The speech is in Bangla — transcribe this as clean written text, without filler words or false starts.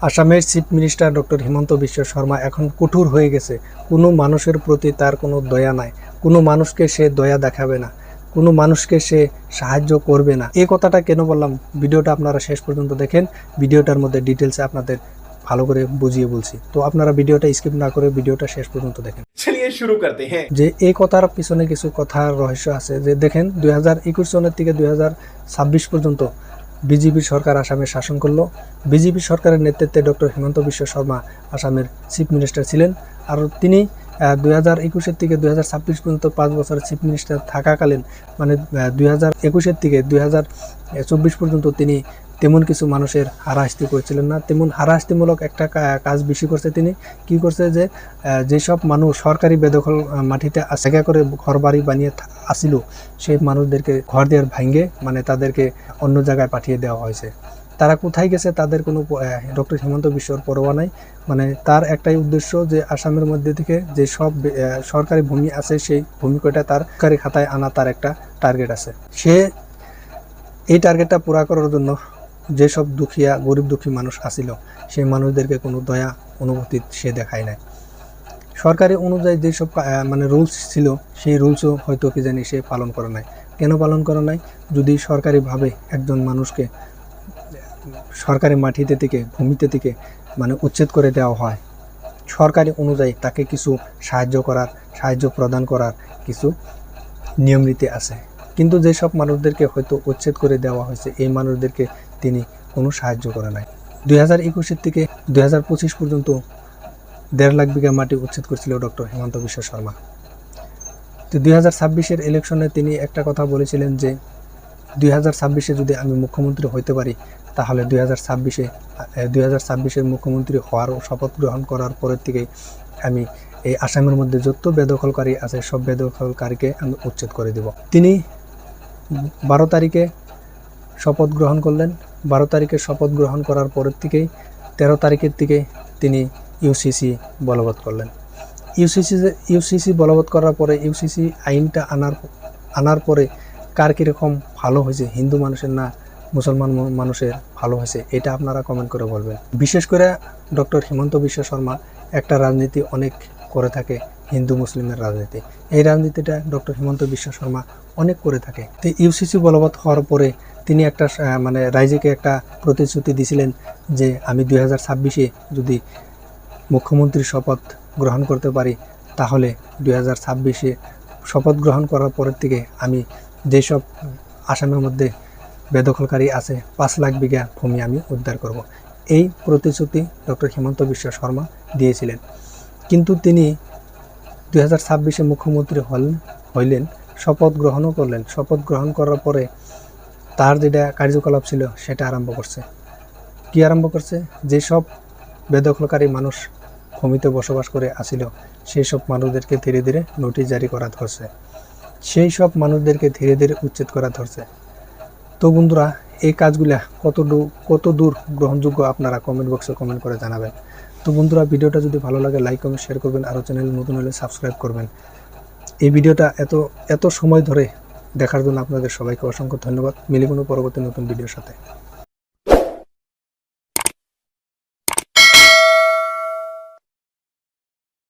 আসামের chief minister doctor Himanta Biswa Sarma এখন কঠোর হয়ে গেছে। কোনো মানুষের প্রতি তার কোনো দয়া নাই, কোনো মানুষকে সে দয়া দেখাবে না, কোনো মানুষকে সে সাহায্য করবে না। এই কথাটা কেন বললাম, ভিডিওটা আপনারা শেষ পর্যন্ত দেখেন। ভিডিওটার মধ্যে ডিটেলসে আপনাদের ভালো করে বুঝিয়ে বলছি, তো আপনারা ভিডিওটা স্কিপ না করে ভিডিওটা শেষ পর্যন্ত দেখেন। চলিয়ে শুরু করতে হ্যাঁ। যে এই কথার পিছনে কিছু কথার রহস্য আছে। যে দেখেন 2021 সনের থেকে 2026 পর্যন্ত বিজেপি সরকার আসামে শাসন করলো। বিজেপি সরকারের নেতৃত্বে ডক্টর হিমন্ত বিশ্ব শর্মা আসামের চিফ মিনিস্টার ছিলেন। আর তিনি 2021 থেকে 2026 পর্যন্ত 5 বছর চিফ মিনিস্টার থাকাকালীন, মানে 2021 থেকে 2024 পর্যন্ত তিনি তেমন কিছু মানুষের হারাহাস্তি করেছিলেন না। তেমন হারাহাস্তিমূলক একটা কাজ বেশি করছে। তিনি কি করছে, যে যেসব মানুষ সরকারি বেদখল মাটিতে জায়গা করে ঘর বাড়ি বানিয়ে আসিল, সেই মানুষদেরকে ঘর দেওয়ার ভাঙ্গে মানে তাদেরকে অন্য জায়গায় পাঠিয়ে দেওয়া হয়েছে। তারা কোথায় গেছে তাদের কোনো ডক্টর হিমন্ত বিশ্বর পরোয়া নাই। মানে তার একটাই উদ্দেশ্য যে আসামের মধ্যে থেকে যে সব সরকারি ভূমি আছে সেই ভূমি কয়টা তার সরকারি খাতায় আনা তার একটা টার্গেট আছে। সে এই টার্গেটটা পুরা করার জন্য যেসব দুঃখিয়া গরিব দুঃখী মানুষ আসিল, সেই মানুষদেরকে কোনো দয়া অনুভূতি সে দেখায় নাই। সরকারি অনুযায়ী যেসব মানে রুলস ছিল, সেই রুলসও হয়তো কি জানি সে পালন করে নাই। কেন পালন করে নাই? যদি সরকারিভাবে একজন মানুষকে সরকারি মাটিতে থেকে ভূমিতে থেকে মানে উচ্ছেদ করে দেওয়া হয়, সরকারি অনুযায়ী তাকে কিছু সাহায্য প্রদান করার কিছু নিয়ম নীতি আছে। কিন্তু যেসব মানুষদেরকে হয়তো উচ্ছেদ করে দেওয়া হয়েছে, এই মানুষদেরকে তিনি কোনো সাহায্য করে নাই। 2021 থেকে 2025 পর্যন্ত 1.5 লাখ বিঘা মাটি উচ্ছেদ করছিল ডক্টর হিমন্ত বিশ্ব শর্মা। তো 2026-এর ইলেকশনে তিনি একটা কথা বলেছিলেন যে 2026-এ যদি আমি মুখ্যমন্ত্রী হইতে পারি, তাহলে 2026-এর মুখ্যমন্ত্রী হওয়ার শপথ গ্রহণ করার পরের থেকেই আমি এই আসামের মধ্যে যত বেদখলকারী আছে সব বেদখলকারীকে আমি উচ্ছেদ করে দেব। তিনি 12 তারিখে শপথ গ্রহণ করলেন। 12 তারিখে শপথ গ্রহণ করার পরের থেকেই 13 তারিখের থেকে তিনি ইউসিসি বলবৎ করলেন। ইউসিসি বলবৎ করার পরে ইউসিসি আইনটা আনার পরে কার কীরকম ভালো হয়েছে, হিন্দু মানুষের না মুসলমান মানুষের ভালো হয়েছে, এটা আপনারা কমেন্ট করে বলবেন। বিশেষ করে ডক্টর হিমন্ত বিশ্ব শর্মা একটা রাজনীতি অনেক করে থাকে, হিন্দু মুসলিমের রাজনীতি। এই রাজনীতিটা ডক্টর হিমন্ত বিশ্ব শর্মা অনেক করে থাকে। তো ইউসিসি বলবৎ হওয়ার পরে তিনি একটা মানে রাইজেকে একটা প্রতিশ্রুতি দিয়েছিলেন যে আমি 2026-এ যদি মুখ্যমন্ত্রীর শপথ গ্রহণ করতে পারি, তাহলে 2026-এ শপথ গ্রহণ করার পরের থেকে আমি যেসব আসামের মধ্যে বেদখলকারী আছে 5 লাখ বিঘা ভূমি আমি উদ্ধার করব। এই প্রতিশ্রুতি ডক্টর হিমন্ত বিশ্ব শর্মা দিয়েছিলেন। কিন্তু তিনি 2026-এ মুখ্যমন্ত্রী হইলেন, শপথ গ্রহণও করলেন। শপথ গ্রহণ করার পরে তার যেটা কার্যকলাপ ছিল সেটা আরম্ভ করছে। কি আরম্ভ করছে? যেসব বেদখলকারী মানুষ ভূমিতে বসবাস করে আসিল, সেই সব মানুষদেরকে ধীরে ধীরে নোটিশ জারি করা ধরছে। সেই সব মানুষদেরকে ধীরে ধীরে উচ্ছেদ করা ধরছে। তো বন্ধুরা, এই কাজগুলা কত দূর গ্রহণযোগ্য আপনারা কমেন্ট বক্সে কমেন্ট করে জানাবেন। তো বন্ধুরা, ভিডিওটা যদি ভালো লাগে লাইক কমেন্ট শেয়ার করবেন, আরও চ্যানেল নতুন হলে সাবস্ক্রাইব করবেন। এই ভিডিওটা এত সময় ধরে দেখার জন্য আপনাদের সবাইকে অসংখ্য ধন্যবাদ। মিলে কোনো পরবর্তী নতুন ভিডিওর সাথে।